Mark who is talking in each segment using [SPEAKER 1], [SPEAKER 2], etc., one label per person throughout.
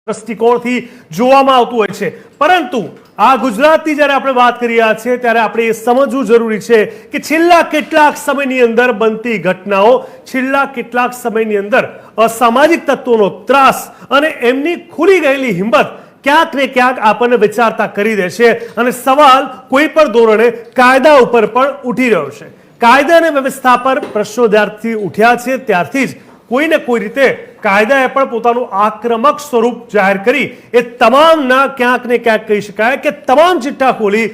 [SPEAKER 1] દ્રષ્ટિકોણથી જોવામાં આવતું હોય છે, પરંતુ આ ગુજરાતની જ્યારે આપણે વાત કરી રહ્યા છીએ ત્યારે આપણે એ સમજવું જરૂરી છે કે છેલ્લા કેટલાક સમયની અંદર બનતી ઘટનાઓ, છેલ્લા કેટલાક સમયની અંદર અસામાજિક તત્વોનો ત્રાસ અને એમની ખુલી ગયેલી હિંમત ક્યાંક ને ક્યાંક આપણને વિચારતા કરી દે છે અને સવાલ કોઈ પણ ધોરણે કાયદા ઉપર પણ ઉઠી રહ્યો છે. કાયદા અને વ્યવસ્થા પર પ્રશ્નો જ્યારથી ઉઠ્યા છે ત્યારથી જ કોઈને કોઈ રીતે કાયદાએ પણ પોતાનું આક્રમક સ્વરૂપ જાહેર કરી એ તમામના ક્યાંક ને ક્યાંક કહી શકાય કે તમામ ચિઠ્ઠા ખોલી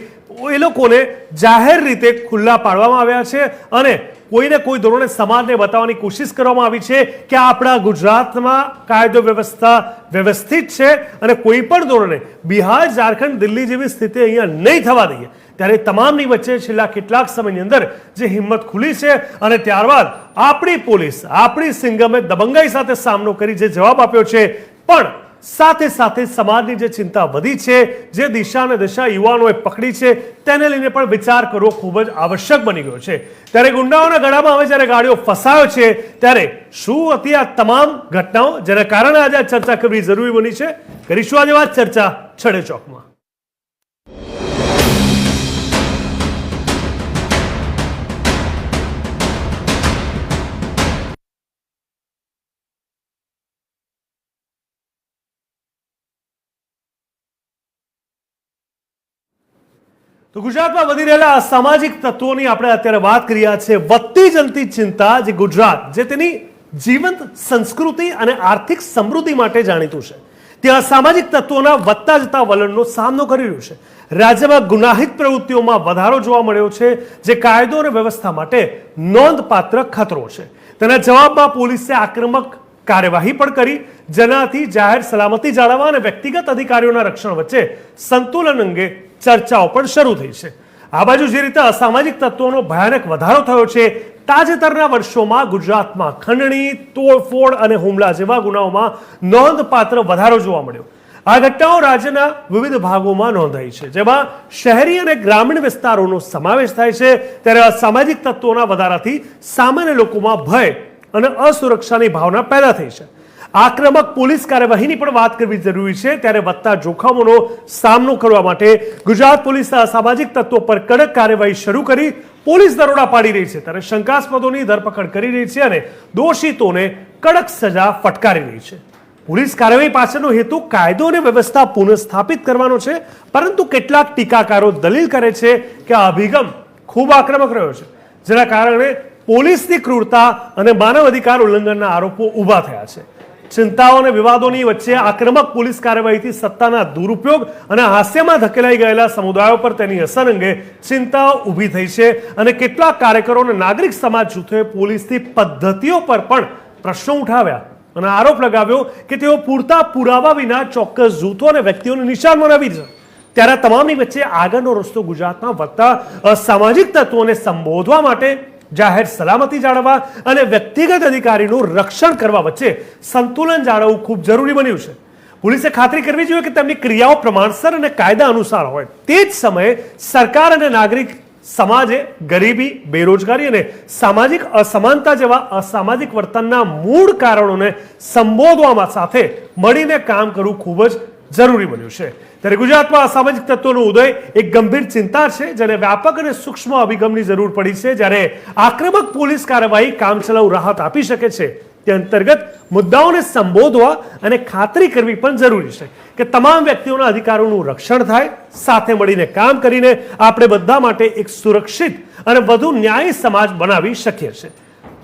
[SPEAKER 1] એ લોકોને જાહેર રીતે ખુલ્લા પાડવામાં આવ્યા છે અને કોઈને કોઈ ધોરણે સમાજને બતાવવાની કોશિશ કરવામાં આવી છે કે આપણા ગુજરાતમાં કાયદો વ્યવસ્થા વ્યવસ્થિત છે અને કોઈ પણ ધોરણે બિહાર, ઝારખંડ, દિલ્હી જેવી સ્થિતિ અહીંયા નહીં થવા દઈએ. ત્યારે તમામની વચ્ચે છેલ્લા કેટલાક સમયની અંદર જે હિંમત ખુલી છે અને ત્યારબાદ આપણી પોલીસ, આપણી સિંગમે દબંગાઈ સાથે સામનો કરી જે જવાબ આપ્યો છે, પણ સાથે સાથે સમાજની જે ચિંતા વધી છે, જે દિશા અને દિશા યુવાનોએ પકડી છે, તેને લઈને પણ વિચાર કરવો ખૂબ જ આવશ્યક બની ગયો છે. ત્યારે ગુંડાઓના ગળામાં હવે જ્યારે ગાડીઓ ફસાયો છે ત્યારે શું હતી આ તમામ ઘટનાઓ જેના કારણે આજે આ ચર્ચા કરવી જરૂરી બની છે? કરીશું આજે વાત ચર્ચા છડે ચોકમાં. તો ગુજરાતમાં વધી રહેલા અસામાજિક તત્વોની આપણે અત્યારે વાત કરી રહ્યા છે. વધતી જતી ચિંતા જે ગુજરાત, જે તેની જીવંત સંસ્કૃતિ અને આર્થિક સમૃદ્ધિ માટે જાણીતું છે, તે અસામાજિક તત્વોના વધતા જતા વલણનો સામનો કરી રહ્યું છે. રાજ્યમાં ગુનાહિત પ્રવૃત્તિઓમાં વધારો જોવા મળ્યો છે, જે કાયદો અને વ્યવસ્થા માટે નોંધપાત્ર ખતરો છે. તેના જવાબમાં પોલીસે આક્રમક કાર્યવાહી પણ કરી, જેનાથી જાહેર સલામતી જાળવવા અને વ્યક્તિગત અધિકારીઓના રક્ષણ વચ્ચે સંતુલન અંગે ચર્ચાઓ પણ શરૂ થઈ છે. આ બાજુ જે રીતે અસામાજિક તત્વોનો ભયાનક વધારો થયો છે, તાજેતરના વર્ષોમાં ગુજરાતમાં ખંડણી, તોડફોડ અને હુમલા જેવા ગુનાઓમાં નોંધપાત્ર વધારો જોવા મળ્યો. આ ઘટનાઓ રાજ્યના વિવિધ ભાગોમાં નોંધાઈ છે, જેમાં શહેરી અને ગ્રામીણ વિસ્તારોનો સમાવેશ થાય છે. ત્યારે અસામાજિક તત્વોના વધારાથી સામાન્ય લોકોમાં ભય અને અસુરક્ષાની ભાવના પેદા થઈ છે. આક્રમક પોલીસ કાર્યવાહીની પણ વાત કરવી જરૂરી છે. ત્યારે વધતા જોખમોનો સામનો કરવા માટે ગુજરાત પોલીસે અસામાજિક તત્વો પર કડક કાર્યવાહી શરૂ કરી પોલીસ દરોડા પાડી રહી છે. ત્યારે શંકાસ્પદોની ધરપકડ કરી રહી છે અને દોષિતોને કડક સજા ફટકારી રહી છે. પોલીસ કાર્યવાહી પાછળનો હેતુ કાયદો અને વ્યવસ્થા પુનઃસ્થાપિત કરવાનો છે, પરંતુ કેટલાક ટીકાકારો દલીલ કરે છે કે આ અભિગમ ખૂબ આક્રમક રહ્યો છે, જેના કારણે પોલીસની ક્રૂરતા અને માનવ અધિકાર ઉલ્લંઘનના આરોપો ઊભા થયા છે. ચિંતાઓ અને વિવાદોની વચ્ચે આક્રમક પોલીસ કાર્યવાહીથી સત્તાના દુરુપયોગ અને હાસ્યમાં ધકેલાઈ ગયેલા સમુદાયો પર તેની અસર અંગે ચિંતાઓ ઊભી થઈ છે અને કેટલાક કાર્યકરો અને નાગરિક સમાજ જૂથોએ પોલીસની પદ્ધતિઓ પર પણ પ્રશ્નો ઉઠાવ્યા અને આરોપ લગાવ્યો કે તેઓ પૂરતા પુરાવા વિના ચોક્કસ જૂથો અને વ્યક્તિઓને નિશાન બનાવી છે. ત્યારે તમામની વચ્ચે આગળનો રસ્તો ગુજરાતમાં વધતા અસામાજિક તત્વોને સંબોધવા માટે, જાહેર સલામતી જાળવવા અને વ્યક્તિગત અધિકારીનું રક્ષણ કરવા વચ્ચે સંતુલન જાળવવું ખૂબ જરૂરી બન્યું છે. પોલીસે ખાતરી કરવી જોઈએ કે તેમની ક્રિયાઓ પ્રમાણસર અને કાયદા અનુસાર હોય. તે જ સમયે સરકાર અને નાગરિક સમાજે ગરીબી, બેરોજગારી અને સામાજિક અસમાનતા જેવા અસામાજિક વર્તનના મૂળ કારણોને સંબોધવામાં સાથે મળીને કામ કરવું ખૂબ જ જરૂરી બન્યું છે. ત્યારે ગુજરાતમાં અસામાજિક તત્વોનો ઉદય એક ગંભીર ચિંતા છે, જેને વ્યાપક અને સૂક્ષ્મ અભિગમની જરૂર પડી છે. જ્યારે આક્રમક પોલીસ કાર્યવાહી કામચલાઉ રાહત આપી શકે છે, તે અંતર્ગત મુદ્દાઓને સંબોધવા અને ખાતરી કરવી પણ જરૂરી છે કે તમામ વ્યક્તિઓના અધિકારોનું રક્ષણ થાય. સાથે મળીને કામ કરીને આપણે બધા માટે એક સુરક્ષિત અને વધુ ન્યાયી સમાજ બનાવી શકીએ છીએ.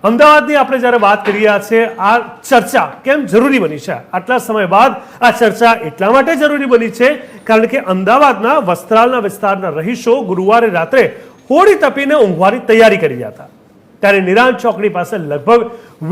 [SPEAKER 1] અમદાવાદની આપણે જ્યારે વાત કરી રહ્યા છીએ, આ ચર્ચા કેમ જરૂરી બની છે? આટલા સમય બાદ આ ચર્ચા એટલા માટે જરૂરી બની છે કારણ કે અમદાવાદના વસ્ત્રાલના વિસ્તારના રહીશો ગુરુવારે રાત્રે હોળી તપીને ઊંઘવાની તૈયારી કરી રહ્યા હતા. ત્યારે નિરાંત ચોકડી પાસે લગભગ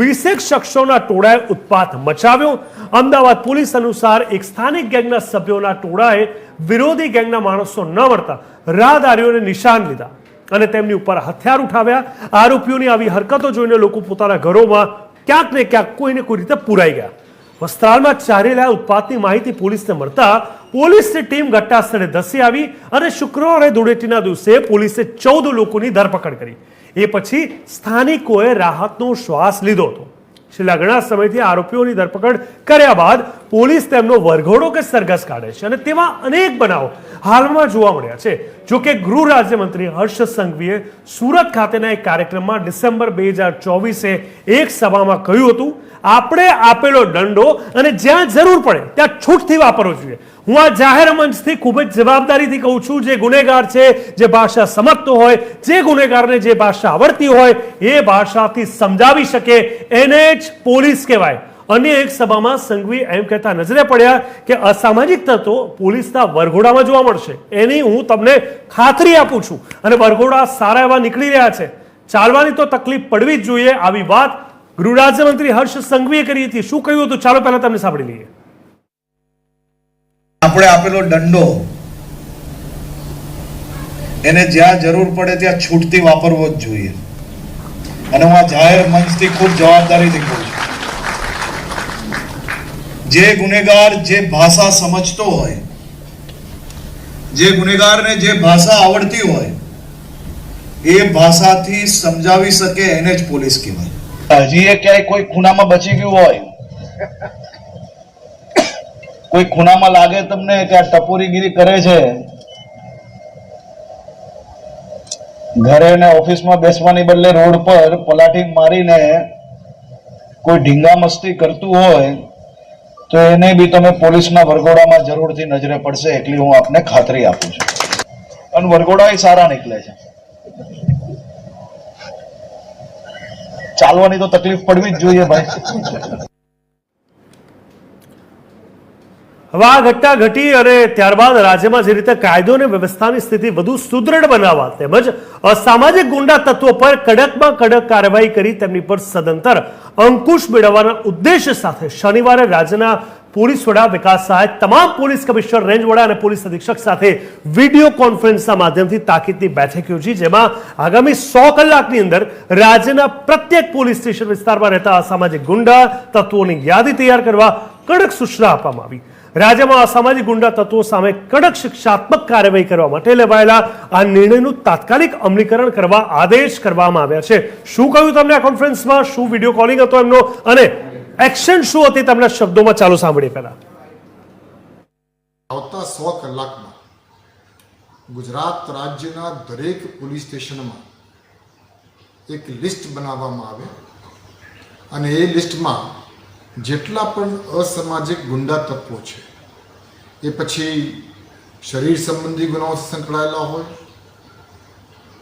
[SPEAKER 1] 20 શખ્સોના ટોળાએ ઉત્પાત મચાવ્યો. અમદાવાદ પોલીસ અનુસાર એક સ્થાનિક ગેંગના સભ્યોના ટોળાએ વિરોધી ગેંગના માણસો ન મળતા રાહદારીઓને નિશાન લીધા અને તેમની ઉપર હથિયાર ઉઠાવ્યા. આરોપીઓની આવી હરકતો જોઈને લોકો પોતાના ઘરોમાં ક્યાંક ને ક્યાંક કોઈને કોઈ રીતે પુરાઈ ગયા. વસ્ત્રાલમાં ચાલી રહેલા ઉત્પાતની માહિતી પોલીસને મળતા પોલીસની ટીમ ઘટના સ્થળે ધસી આવી અને શુક્રવારે ધૂળેટીના દિવસે પોલીસે 14 લોકોની ધરપકડ કરી. એ પછી સ્થાનિકોએ રાહતનો શ્વાસ લીધો હતો. છેલ્લા ઘણા સમયથી આરોપીઓની ધરપકડ કર્યા બાદ પોલીસ તેમનો વરઘોડો કે સરઘસ કાઢે છે અને તેવા અનેક બનાવો હાલમાં જોવા મળ્યા છે. જો કે ગૃહ રાજ્યમંત્રી હર્ષ સંઘવીએ સુરત ખાતેના એક કાર્યક્રમમાં ડિસેમ્બર 2024 એક સભામાં કહ્યું હતું, આપણે આપેલો દંડો અને જ્યાં જરૂર પડે ત્યાં છૂટથી વાપરવો જોઈએ. હું આ જાહેર મંચથી ખૂબ જ જવાબદારીથી કહું છું, જે ગુનેગાર છે, જે ભાષા સમજતો હોય, જે ગુનેગારને જે ભાષા આવડતી હોય એ ભાષાથી સમજાવી શકે એને જ પોલીસ કહેવાય. અન્ય એક સભામાં સંઘવી એમ કહેતા નજરે પડ્યા કે અસામાજિક તત્વો પોલીસના વરઘોડામાં જોવા મળશે. એની હું તમને ખાતરી આપું છું અને વરઘોડા સારા એવા નીકળી રહ્યા છે. ચાલવાની તો તકલીફ પડવી જ જોઈએ. આવી વાત ગૃહ રાજ્યમંત્રી હર્ષ સંઘવીએ કરી હતી. શું કહ્યું હતું ચાલો પહેલા તમને સાંભળી લઈએ.
[SPEAKER 2] આપણે આપેલો દંડો એને જ્યાં જરૂર પડે ત્યાં છૂટથી વાપરવો જ જોઈએ અને હું આ જાહેર મંચથી ખૂબ જવાબદારીથી કહું છું, જે ગુનેગાર જે ભાષા સમજતો હોય, જે ગુનેગારને જે ભાષા આવડતી હોય એ ભાષાથી સમજાવી શકે એને જ પોલીસ કહેવાય. હજી એ ક્યાંય કોઈ ખૂણામાં બચી ગયું હોય, કોઈ ખૂણામાં લાગે તમને કે આ ટપોરીગીરી કરે છે, ઘરે ને ઓફિસમાં બેસવાની બદલે રોડ પર પલાઠી મારીને કોઈ ઢીંગા મસ્તી કરતું હોય તો એને બી તમે પોલીસના વરઘોડામાં જરૂરથી નજરે પડશે, એટલી હું આપને ખાતરી આપું છું. અને વરઘોડા એ સારા નીકળે છે. ચાલવાની તો તકલીફ પડવી જ જોઈએ ભાઈ.
[SPEAKER 1] હવે આ ઘટના ઘટી અને ત્યારબાદ રાજ્યમાં જે રીતે કાયદો અને વ્યવસ્થાની સ્થિતિ વધુ સુદૃઢ બનાવવા તેમજ અસામાજિક ગુંડા તત્વો પર કડકમાં કડક કાર્યવાહી કરી તેમની પર સદંતર અંકુશ મેળવવાના ઉદ્દેશ્ય સાથે શનિવારે રાજ્યના પોલીસ વડા વિકાસ સહાય તમામ પોલીસ કમિશનર, રેન્જ વડા અને પોલીસ અધિક્ષક સાથે વિડીયો કોન્ફરન્સના માધ્યમથી તાકીદની બેઠક યોજી, જેમાં આગામી 100 કલાકની અંદર રાજ્યના પ્રત્યેક પોલીસ સ્ટેશન વિસ્તારમાં રહેતા અસામાજિક ગુંડા તત્વોની યાદી તૈયાર કરવા કડક સૂચના આપવામાં આવી. રાજ્યમાં અસામાજિક ગુંડા તત્વો સામે કડક શિક્ષાત્મક કાર્યવાહી કરવા માટે લેવાયેલા આ નિર્ણયનું તાત્કાલિક અમલીકરણ કરવા આદેશ કરવામાં આવ્યા છે. શું કહ્યું તમને આ કોન્ફરન્સમાં, શું વિડીયો કોલિંગ હતો એમનો અને એક્શન શું હતી તેમના શબ્દોમાં ચાલો સાંભળીએ. પહેલા
[SPEAKER 3] આવતા 100 કલાકમાં ગુજરાત રાજ્યના દરેક પોલીસ સ્ટેશનમાં એક લિસ્ટ બનાવવામાં આવે અને એ લિસ્ટમાં જેટલા પણ અસામાજિક ગુંડા તત્વો છે, એ પછી શરીર સંબંધી ગુનાઓ સંકળાયેલા હોય,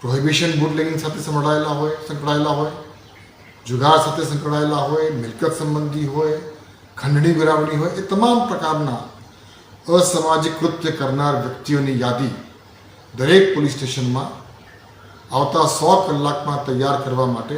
[SPEAKER 3] પ્રોહિબિશન બુટલેગિંગ સાથે સંકળાયેલા હોય, જુગાર સાથે સંકળાયેલા હોય, મિલકત સંબંધી હોય, ખંડણી ગરાવણી હોય, એ તમામ પ્રકારના અસામાજિક કૃત્ય કરનાર વ્યક્તિઓની યાદી દરેક પોલીસ સ્ટેશનમાં આવતા 100 કલાકમાં તૈયાર કરવા માટે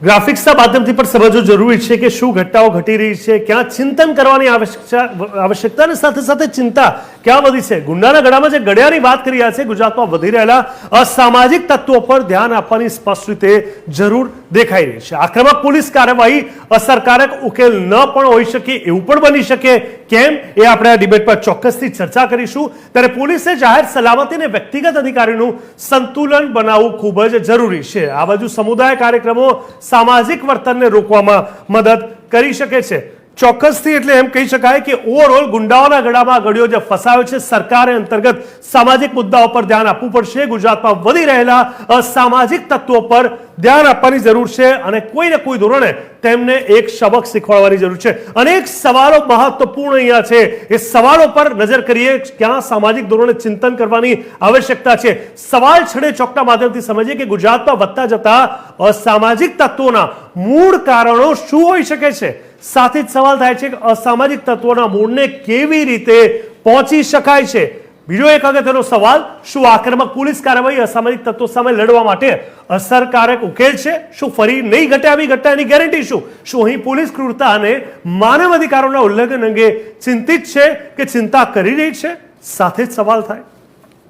[SPEAKER 1] ગ્રાફિક્સના માધ્યમથી પણ સમજવું જરૂરી છે કે શું ઘટનાઓ ઘટી રહી છે, ક્યાં ચિંતન કરવાની આવશ્યકતાની સાથે સાથે ચિંતા ક્યાં વધી છે. ગુંડાના ગળામાં જે ગળ્યાની વાત કરી રહ્યા છે, ગુજરાતમાં વધી રહેલા અસામાજિક તત્વો પર ધ્યાન આપવાની સ્પષ્ટ રીતે જરૂર દેખાઈ રહી છે. આક્રમક પોલીસ કાર્યવાહી અસરકારક ઉકેલ ન પણ હોઈ શકે એવું પણ બની શકે. કેમ એ આપણે આ ડિબેટ પર ચોક્કસથી ચર્ચા કરીશું. ત્યારે પોલીસે જાહેર સલામતી અને વ્યક્તિગત અધિકારીનું સંતુલન બનાવવું ખૂબ જ જરૂરી છે. આ બાજુ સમુદાય કાર્યક્રમો સામાજિક વર્તનને રોકવામાં મદદ કરી શકે છે. ચોક્કસથી એટલે એમ કહી શકાય કે ઓવરઓલ ગુંડાઓના ગળામાં ગળ્યો જે ફસાયો છે, સરકારે અંતર્ગત સામાજિક મુદ્દાઓ પર ધ્યાન આપવું પડશે. ગુજરાતમાં વધી રહેલા અસામાજિક તત્વો પર ધ્યાન આપવાની જરૂર છે અને કોઈને કોઈ ધોરણે તેમને એક સબક શીખવાડવાની જરૂર છે. અનેક સવાલો મહત્વપૂર્ણ અહીંયા છે. એ સવાલો પર નજર કરીએ, ક્યાં સામાજિક ધોરણે ચિંતન કરવાની આવશ્યકતા છે. સવાલ છડે ચોકના માધ્યમથી સમજીએ કે ગુજરાતમાં વધતા જતા અસામાજિક તત્વોના મૂળ કારણો શું હોઈ શકે છે. સાથે જ સવાલ થાય છે કે અસામાજિક તત્વોના મૂળને કેવી રીતે પહોંચી શકાય છે. બીજો એક અગત્યનો સવાલ, શું આક્રમક પોલીસ કાર્યવાહી અસામાજિક તત્વો સામે લડવા માટે અસરકારક ઉકેલ છે? શું ફરી નહીં ઘટે આવી ઘટનાની ગેરંટી શું? શું અહીં પોલીસ ક્રૂરતા અને માનવ અધિકારોના ઉલ્લંઘન અંગે ચિંતિત છે કે ચિંતા કરી રહી છે? સાથે જ સવાલ થાય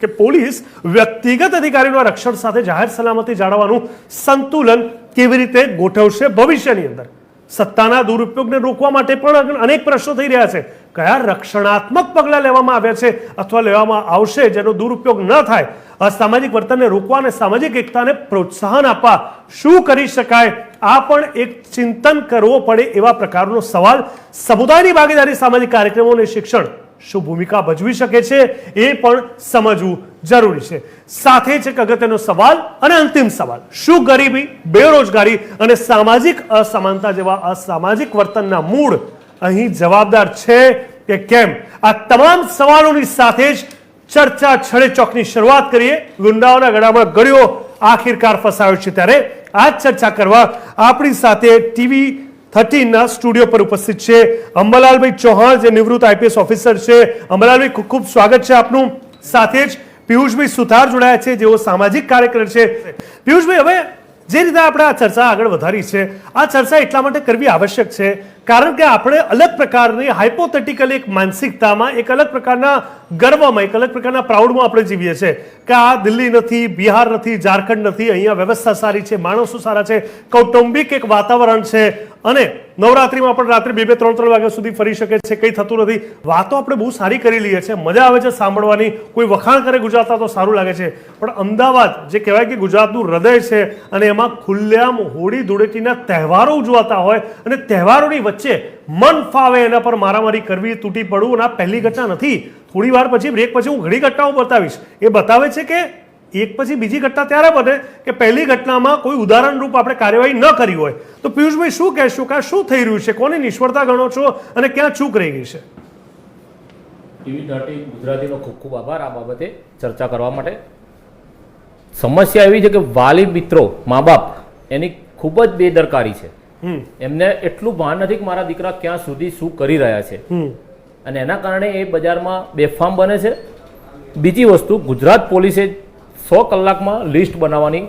[SPEAKER 1] કે પોલીસ વ્યક્તિગત અધિકારીઓના રક્ષણ સાથે જાહેર સલામતી જાળવવાનું સંતુલન કેવી રીતે ગોઠવશે ભવિષ્યની અંદર? સત્તાના દુરુપયોગને રોકવા માટે પણ અનેક પ્રશ્નો થઈ રહ્યા છે. કયા રક્ષણાત્મક પગલાં લેવામાં આવ્યા છે અથવા લેવામાં આવશે જેનો દુરુપયોગ ન થાય, અસામાજિક વર્તનને રોકવા અને સામાજિક એકતાને પ્રોત્સાહન આપવા શું કરી શકાય, આ પણ એક ચિંતન કરવો પડે એવા પ્રકારનો સવાલ. સમુદાયની ભાગીદારી સામાજિક કાર્યક્રમો અને શિક્ષણ શું ભૂમિકા ભજવી શકે છે એ પણ સમજવું જરૂરી છે. સાથે જ એક અગત્યનો સવાલ અને અંતિમ સવાલ, શું ગરીબી, બેરોજગારી અને સામાજિક અસમાનતા જેવા અસામાજિક વર્તનના મૂળ અહીં જવાબદાર છે કે કેમ? આ તમામ સવાલોની સાથે જ ચર્ચા છડે ચોકની શરૂઆત કરીએ. ગુંડાઓના ગળામાં ગળ્યો આખિરકાર ફસાયો છે, ત્યારે આ ચર્ચા કરવા આપણી સાથે ટીવી 13 સ્ટુડિયો પર ઉપસ્થિત છે અંબાલાલભાઈ ચૌહાણ, જે નિવૃત્ત આઈપીએસ ઓફિસર છે. અંબાલાલભાઈ, ખૂબ ખૂબ સ્વાગત છે આપનું. સાથે જ પિયુષભાઈ સુથાર જોડાયા છે, જેઓ સામાજિક કાર્યકર છે. પિયુષભાઈ, હવે જે રીતે આપણે આ ચર્ચા આગળ વધારી છે, આ ચર્ચા એટલા માટે કરવી આવશ્યક છે કારણ કે આપણે અલગ પ્રકારની હાઇપોથેટિકલ એક માનસિકતામાં, એક અલગ પ્રકારના ગર્વમાં, એક અલગ પ્રકારના પ્રાઉડમાં આપણે જીવીએ છીએ કે આ દિલ્હી નથી, બિહાર નથી, ઝારખંડ નથી, અહીંયા વ્યવસ્થા સારી છે, માણસો સારા છે, કૌટુંબિક એક વાતાવરણ છે અને નવરાત્રિમાં પણ રાત્રે 2-3 વાગ્યા સુધી ફરી શકે છે, કંઈ થતું નથી. વાતો આપણે બહુ સારી કરી લઈએ છીએ, મજા આવે છે સાંભળવાની, કોઈ વખાણ કરે ગુજરાતના તો સારું લાગે છે. પણ અમદાવાદ જે કહેવાય કે ગુજરાતનું હૃદય છે અને એમાં ખુલ્લેઆમ હોળી ધૂળેટીના તહેવારો ઉજવાતા હોય અને તહેવારોની વચ્ચે મન ફાવે એના પર મારામારી કરવી, તૂટી પડવું, અને આ પહેલી ઘટના નથી. થોડી વાર પછી, બ્રેક પછી હું ઘણી ઘટનાઓ બતાવીશ. એ બતાવે છે કે એક પછી બીજી ઘટના ત્યારે બને કે પહેલી ઘટનામાં કોઈ ઉદાહરણ રૂપ આપણે કાર્યવાહી ન કરી હોય. તો પિયુષભાઈ, શું કહેશો કે શું થઈ રહ્યું છે, કોની નિષ્ફળતા ગણો છો અને ક્યાં ચૂક રહી ગઈ છે?
[SPEAKER 4] ટીવી 13 ગુજરાતીનો ખૂબ ખૂબ આભાર આ બાબતે ચર્ચા કરવા માટે. સમસ્યા એવી છે કે વાલી મિત્રો, મા બાપ, એની ખૂબ જ બેદરકારી છે. એમને એટલું ભાન નથી કે મારા દીકરા ક્યાં સુધી શું કરી રહ્યા છે, અને એના કારણે એ બજારમાં બેફામ બને છે. બીજી વસ્તુ, ગુજરાત પોલીસે 100 કલાકમાં લિસ્ટ બનાવવાની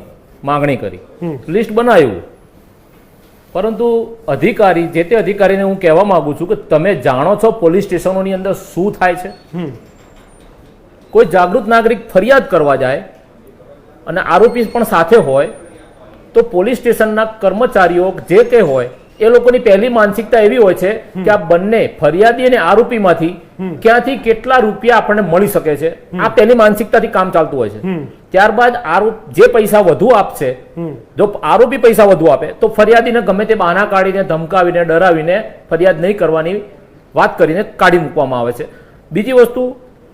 [SPEAKER 4] માંગણી કરી, લિસ્ટ બનાવ્યું, પરંતુ અધિકારી, જે તે અધિકારીને હું કહેવા માંગુ છું કે તમે જાણો છો પોલીસ સ્ટેશનોની અંદર શું થાય છે? કોઈ જાગૃત નાગરિક ફરિયાદ કરવા જાય અને આરોપી પણ સાથે હોય તો પોલીસ સ્ટેશનના કર્મચારીઓ જે તે હોય એ લોકોની પહેલી માનસિકતા એવી હોય છે કે આ બંને ફરિયાદી અને આરોપીમાંથી ક્યાંથી કેટલા રૂપિયા આપણને મળી શકે છે, આ પહેલી માનસિકતાથી કામ ચાલતું હોય છે. ત્યારબાદ જે પૈસા વધુ આપશે, જો આરોપી પૈસા વધુ આપે તો ફરિયાદીને ગમે તે બહાના કાઢીને, ધમકાવીને, ડરાવીને ફરિયાદ નહીં કરવાની વાત કરીને કાઢી મૂકવામાં આવે છે. બીજી વસ્તુ,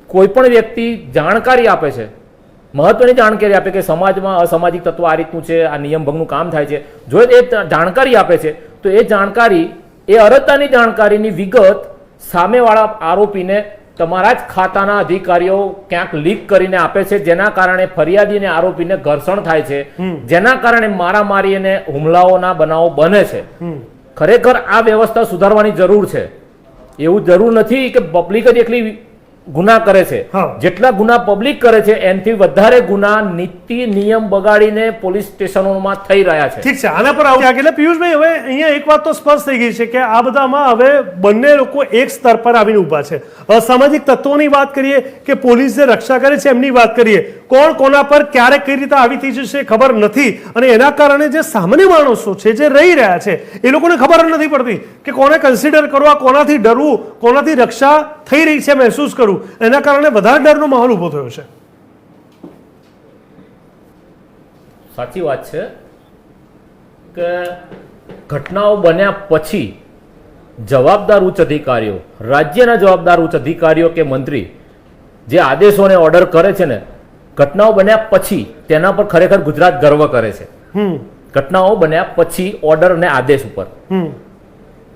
[SPEAKER 4] કોઈ પણ વ્યક્તિ જાણકારી આપે છે, મહત્વની જાણકારી આપે કે સમાજમાં અસામાજિક તત્વ આ રીતનું છે, આ નિયમ ભંગનું કામ થાય છે, જો એ જાણકારી આપે છે તો એ જાણકારી, એ અરજદારની જાણકારીની વિગત સામેવાળા આરોપીને તમારા જ ખાતાના અધિકારીઓ ક્યાંક લીક કરીને આપે છે, જેના કારણે ફરિયાદી અને આરોપીને ઘર્ષણ થાય છે, જેના કારણે મારામારી અને હુમલાઓના બનાવો બને છે. ખરેખર આ વ્યવસ્થા સુધારવાની જરૂર છે. એવું જરૂર નથી કે પબ્લિક જ એટલી ગુના કરે છે. જેટલા ગુના પબ્લિક કરે છે એનાથી વધારે ગુના નીતિ નિયમ બગાડીને પોલીસ સ્ટેશનોમાં થઈ રહ્યા છે.
[SPEAKER 1] ઠીક છે, આના પર આવું. એટલે પિયુષભાઈ, હવે અહીંયા એક વાત તો સ્પષ્ટ થઈ ગઈ છે કે આ બધામાં હવે બંને લોકો એક સ્તર પર આવીને ઊભા છે. અસામાજિક તત્વોની વાત કરીએ કે પોલીસ જે રક્ષા કરે છે એમની વાત કરીએ, કોણ કોના પર ક્યારે કઈ રીતે આવી થઈ જશે ખબર નથી, અને એના કારણે જે સામાન્ય માણસો છે જે રહી રહ્યા છે એ લોકોને ખબર નથી પડતી કે કોને કન્સિડર કરવા, કોનાથી ડરવું, કોનાથી રક્ષા થઈ રહી છે મહેસૂસ કરવું. એના કારણે વધારે ડરનો માહોલ ઉભો થયો છે.
[SPEAKER 4] સાચી વાત છે કે ઘટનાઓ બન્યા પછી જવાબદાર ઉચ્ચ અધિકારીઓ, રાજ્યના જવાબદાર ઉચ્ચ અધિકારીઓ કે મંત્રી જે આદેશોને ઓર્ડર કરે છે ને, ઘટનાઓ બન્યા પછી તેના પર ખરેખર ગુજરાત ગર્વ કરે છે. ઘટનાઓ બન્યા પછી ઓર્ડર અને આદેશ ઉપર.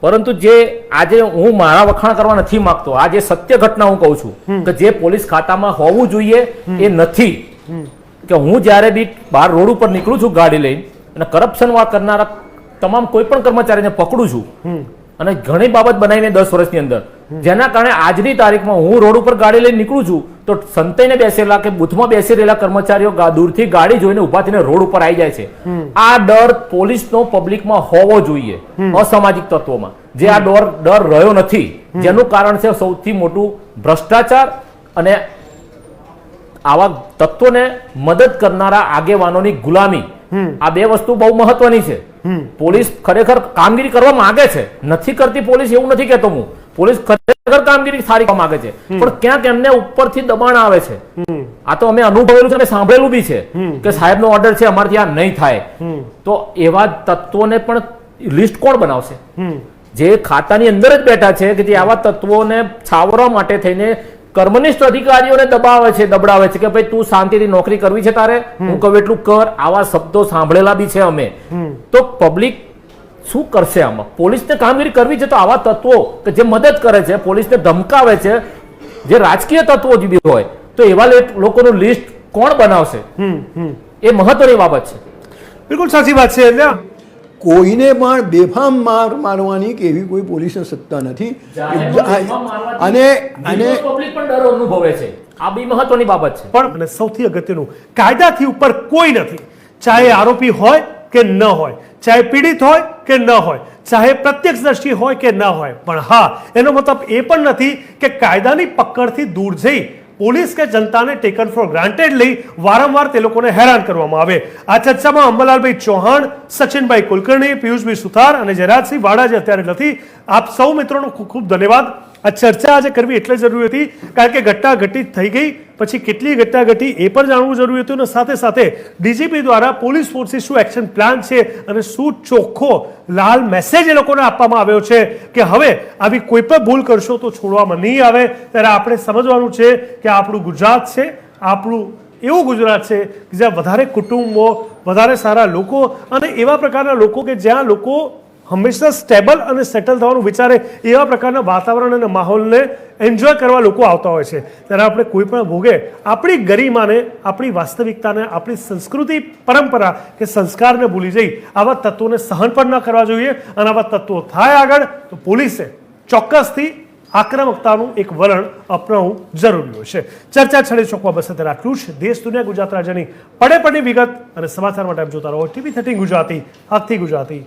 [SPEAKER 4] પરંતુ જે આજે હું મારા વખાણ કરવા નથી માંગતો, આ જે સત્ય ઘટના હું કહું છું કે જે પોલીસ ખાતામાં હોવું જોઈએ એ નથી. કે હું જ્યારે બી બહાર રોડ ઉપર નીકળું છું ગાડી લઈને અને કરપ્શન કરનારા તમામ કોઈ પણ કર્મચારીને પકડું છું, અને ઘણી બાબત બનાવીને 10 વર્ષની અંદર, જેના કારણે આજની તારીખમાં હું રોડ ઉપર ગાડી લઈને નીકળું છું તો સંતાઈને બેસેલા કે બૂથમાં બેસી રહેલા કર્મચારીઓ દૂરથી ગાડી જોઈને ઉભા થઈને રોડ ઉપર આવી જાય છે. આ ડર પોલીસનો પબ્લિકમાં હોવો જોઈએ, અસામાજિક તત્વોમાં. જે આ ડર રહ્યો નથી, જેનું કારણ છે સૌથી મોટું ભ્રષ્ટાચાર અને આવા તત્વોને મદદ કરનારા આગેવાનોની ગુલામી. આ બે વસ્તુ બહુ મહત્વની છે. પોલીસ ખરેખર કામગીરી કરવા માંગે છે, નથી કરતી પોલીસ એવું નથી કહેતો હું, પોલીસ ખરેખર કામગીરી સારી કરવા માંગે છે, પણ ક્યાંક એમને ઉપરથી દબાણ આવે છે. આ તો અમે અનુભવેલું છે અને સાંભળેલું બી છે કે સાહેબનો ઓર્ડર છે, અમારથી આ નહીં થાય. તો એવા તત્વોને પણ લિસ્ટ કોણ બનાવશે? જે ખાતાની અંદર જ બેઠા છે કે જે આવા તત્વોને છાવરવા માટે થઈને કર્મનિષ્ઠ અધિકારીઓને દબડાવે છે કે ભાઈ તું શાંતિથી નોકરી કરવી છે તારે, હું કહું એટલું કર. આવા શબ્દો સાંભળેલા બી છે અમે. તો પબ્લિક શું કરશે આમાં? પોલીસને કામગીરી કરવી છે તો આવા તત્વો કે જે મદદ કરે છે, પોલીસને ધમકાવે છે, જે રાજકીય તત્વો જ બી હોય, તો એવા લોકોનું લિસ્ટ કોણ બનાવશે? એ મહત્વની બાબત છે.
[SPEAKER 1] બિલકુલ સાચી વાત છે. એટલે
[SPEAKER 5] કોઈને પણ બેફામ માર મારવાની કે એવી કોઈ પોલીસને સત્તા નથી. અને
[SPEAKER 4] પબ્લિક પણ ડર અનુભવે છે. આ બી મહત્વની બાબત છે.
[SPEAKER 1] પણ અને સૌથી અગત્યનું, કાયદાથી ઉપર કોઈ નથી. ચાહે આરોપી હોય કે ન હોય, ચાહે પીડિત હોય કે ન હોય, ચાહે પ્રત્યક્ષદર્શી હોય કે ન હોય, પણ હા, એનો મતલબ એ પણ નથી કે કાયદાની પકડથી દૂર જઈ પોલીસ કે જનતાને ટેકન ફોર ગ્રાન્ટેડ લઈ વારંવાર તે લોકોને હેરાન કરવામાં આવે. આ ચર્ચામાં અંબાલાલભાઈ ચૌહાણ, સચિનભાઈ કુલકર્ણી, પિયુષભાઈ સુથાર અને જયરાજસિંહ વાડા જે અત્યારે નથી, આપ સૌ મિત્રોનો ખૂબ ખૂબ ધન્યવાદ. આ ચર્ચા આજે કરવી એટલે જરૂરી હતી કારણ કે ઘટના ઘટિત થઈ ગઈ, પછી કેટલી ઘટના ઘટી એ પણ જાણવું જરૂરી હતું, અને સાથે સાથે ડીજીપી દ્વારા પોલીસ ફોર્સથી શું એક્શન પ્લાન છે અને શું ચોખ્ખો લાલ મેસેજ એ લોકોને આપવામાં આવ્યો છે કે હવે આવી કોઈ પણ ભૂલ કરશો તો છોડવામાં નહીં આવે. ત્યારે આપણે સમજવાનું છે કે આપણું ગુજરાત છે, આપણું એવું ગુજરાત છે કે જ્યાં વધારે કુટુંબો, વધારે સારા લોકો અને એવા પ્રકારના લોકો કે જ્યાં લોકો હંમેશા સ્ટેબલ અને સેટલ થવાનું વિચારે એવા પ્રકારના વાતાવરણ અને માહોલને એન્જોય કરવા લોકો આવતા હોય છે. ત્યારે આપણે કોઈ પણ ભોગે આપણી ગરિમાને, આપણી વાસ્તવિકતાને, આપણી સંસ્કૃતિ, પરંપરા કે સંસ્કારને ભૂલી જઈ આવા તત્વોને સહન પણ ન કરવા જોઈએ. અને આવા તત્વો થાય આગળ તો પોલીસે ચોક્કસથી આક્રમકતાનું એક વલણ અપનાવવું જરૂરી હોય છે. ચર્ચા છડે ચોકવા બસ અત્યારે આટલું જ. દેશ દુનિયા ગુજરાત રાજ્યની પડે પડની વિગત અને સમાચાર માટે આપ જોતા રહો TV13 ગુજરાતી, હકથી ગુજરાતી.